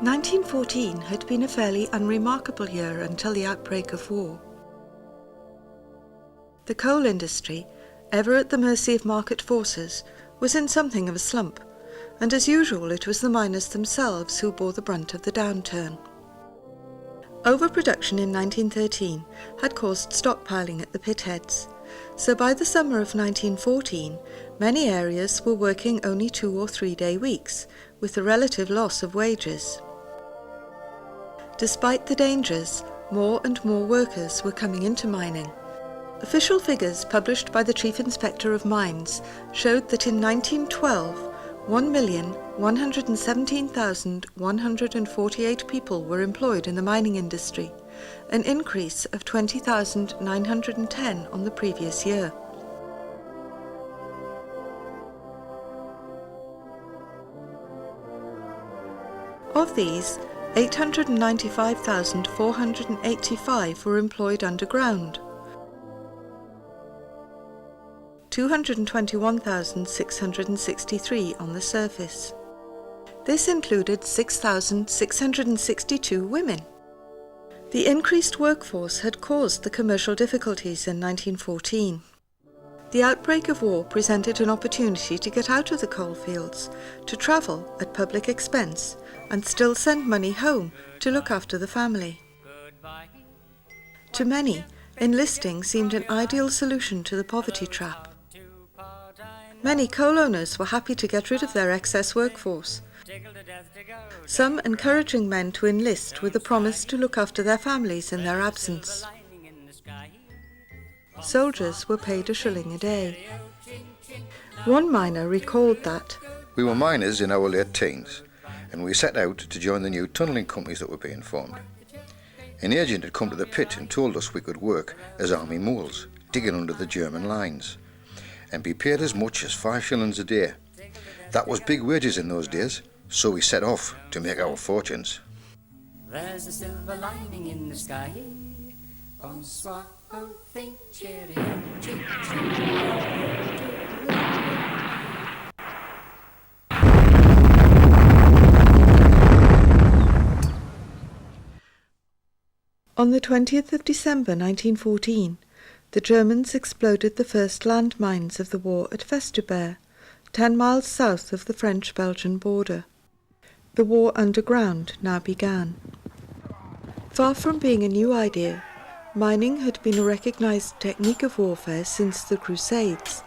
1914 had been a fairly unremarkable year until the outbreak of war. The coal industry, ever at the mercy of market forces, was in something of a slump, and as usual it was the miners themselves who bore the brunt of the downturn. Overproduction in 1913 had caused stockpiling at the pitheads, so by the summer of 1914 many areas were working only 2 or 3 day weeks, with the relative loss of wages. Despite the dangers, more and more workers were coming into mining. Official figures published by the Chief Inspector of Mines showed that in 1912 1,117,148 people were employed in the mining industry, an increase of 20,910 on the previous year. Of these, 895,485 were employed underground, 221,663 on the surface. This included 6,662 women. The increased workforce had caused the commercial difficulties in 1914. The outbreak of war presented an opportunity to get out of the coalfields, to travel at public expense, and still send money home to look after the family. To many, enlisting seemed an ideal solution to the poverty trap. Many coal owners were happy to get rid of their excess workforce, some encouraging men to enlist with the promise to look after their families in their absence. Soldiers were paid a shilling a day. One miner recalled that, "We were miners in our late teens, and we set out to join the new tunnelling companies that were being formed. An agent had come to the pit and told us we could work as army moles, digging under the German lines, and be paid as much as 5 shillings a day. That was big wages in those days, so we set off to make our fortunes." There's a silver lining in the sky. Bonsoir, oh, think cheerio, ching, ching. On the 20th of December 1914, the Germans exploded the first landmines of the war at Festubert, 10 miles south of the French-Belgian border. The war underground now began. Far from being a new idea, mining had been a recognized technique of warfare since the Crusades,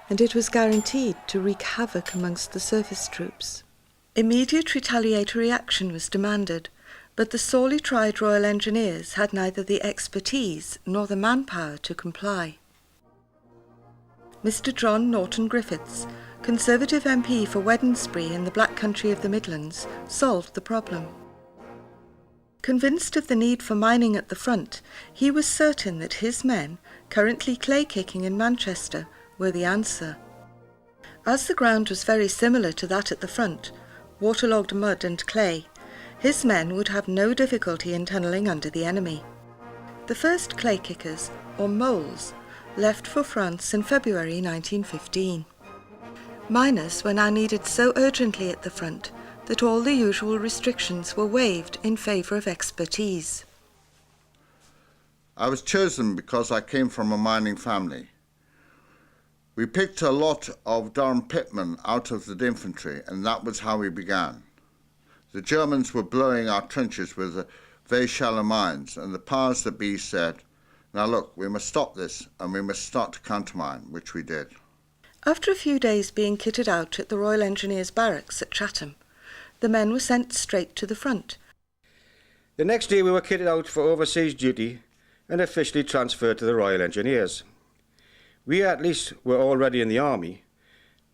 and it was guaranteed to wreak havoc amongst the surface troops. Immediate retaliatory action was demanded, but the sorely tried Royal Engineers had neither the expertise nor the manpower to comply. Mr. John Norton Griffiths, Conservative MP for Wednesbury in the Black Country of the Midlands, solved the problem. Convinced of the need for mining at the front, he was certain that his men, currently clay-kicking in Manchester, were the answer. As the ground was very similar to that at the front, waterlogged mud and clay, his men would have no difficulty in tunnelling under the enemy. The first clay kickers, or moles, left for France in February 1915. Miners were now needed so urgently at the front that all the usual restrictions were waived in favour of expertise. I was chosen because I came from a mining family. We picked a lot of Durham pitmen out of the infantry, and that was how we began. The Germans were blowing our trenches with the very shallow mines, and the powers that be said, "Now look, we must stop this, and we must start to countermine," which we did. After a few days being kitted out at the Royal Engineers Barracks at Chatham, the men were sent straight to the front. The next day we were kitted out for overseas duty and officially transferred to the Royal Engineers. We at least were already in the army,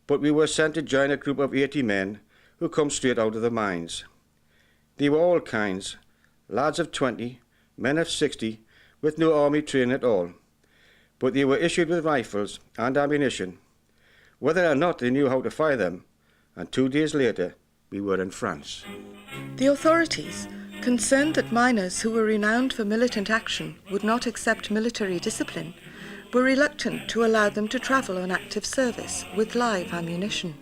but we were sent to join a group of 80 men who come straight out of the mines. They were all kinds, lads of 20, men of 60, with no army training at all, but they were issued with rifles and ammunition, whether or not they knew how to fire them, and 2 days later we were in France. The authorities, concerned that miners who were renowned for militant action would not accept military discipline, were reluctant to allow them to travel on active service with live ammunition.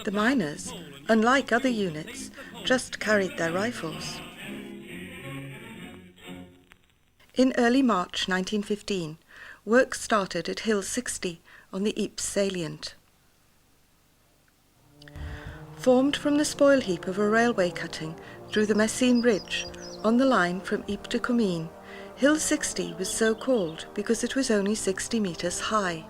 The miners, unlike other units, just carried their rifles. In early March 1915, work started at Hill 60 on the Ypres salient. Formed from the spoil heap of a railway cutting through the Messines Ridge on the line from Ypres to Comines, Hill 60 was so called because it was only 60 metres high.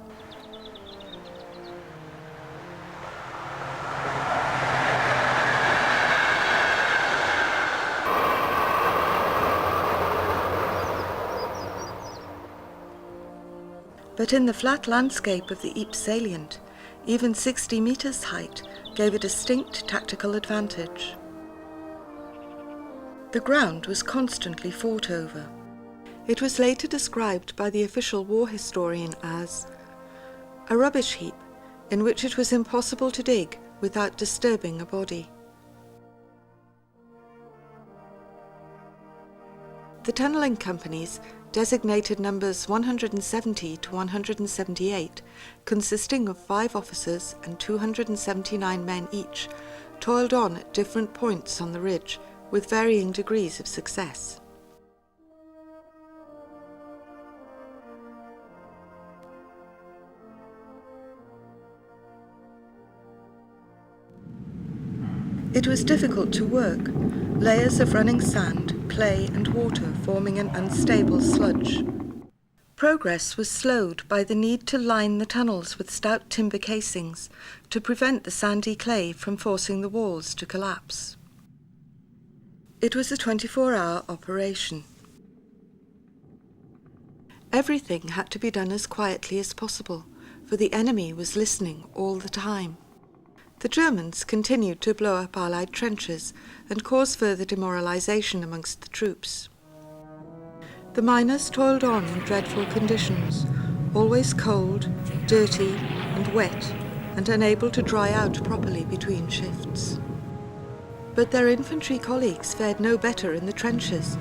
But in the flat landscape of the Ypres salient, even 60 metres height gave a distinct tactical advantage. The ground was constantly fought over. It was later described by the official war historian as a rubbish heap in which it was impossible to dig without disturbing a body. The tunnelling companies designated numbers 170 to 178, consisting of 5 officers and 279 men each, toiled on at different points on the ridge with varying degrees of success. It was difficult to work, layers of running sand, clay and water forming an unstable sludge. Progress was slowed by the need to line the tunnels with stout timber casings to prevent the sandy clay from forcing the walls to collapse. It was a 24-hour operation. Everything had to be done as quietly as possible, for the enemy was listening all the time. The Germans continued to blow up Allied trenches and cause further demoralisation amongst the troops. The miners toiled on in dreadful conditions, always cold, dirty and wet, and unable to dry out properly between shifts. But their infantry colleagues fared no better in the trenches,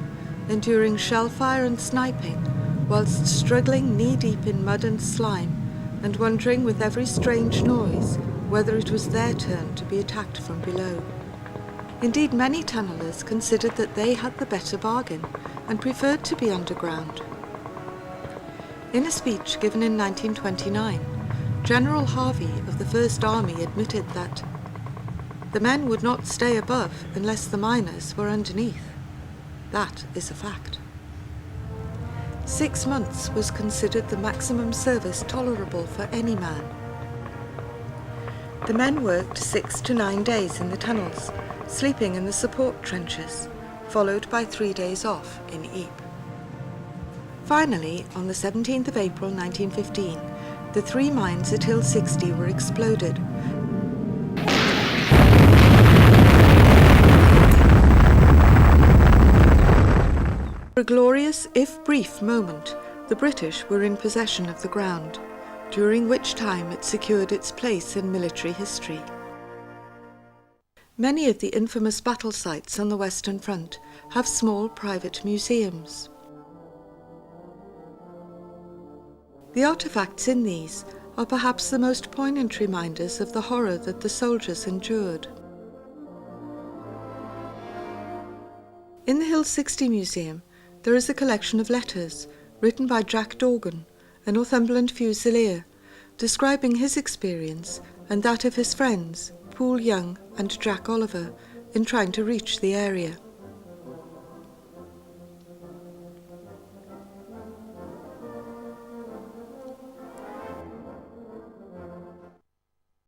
enduring shellfire and sniping, whilst struggling knee-deep in mud and slime, and wondering with every strange noise whether it was their turn to be attacked from below. Indeed, many tunnellers considered that they had the better bargain and preferred to be underground. In a speech given in 1929, General Harvey of the First Army admitted that the men would not stay above unless the miners were underneath. That is a fact. 6 months was considered the maximum service tolerable for any man. The men worked 6 to 9 days in the tunnels, sleeping in the support trenches, followed by 3 days off in Ypres. Finally, on the 17th of April 1915, the 3 mines at Hill 60 were exploded. For a glorious, if brief, moment, the British were in possession of the ground, during which time it secured its place in military history. Many of the infamous battle sites on the Western Front have small private museums. The artefacts in these are perhaps the most poignant reminders of the horror that the soldiers endured. In the Hill 60 Museum, there is a collection of letters written by Jack Dorgan, a Northumberland Fusilier, describing his experience and that of his friends, Poole Young and Jack Oliver, in trying to reach the area.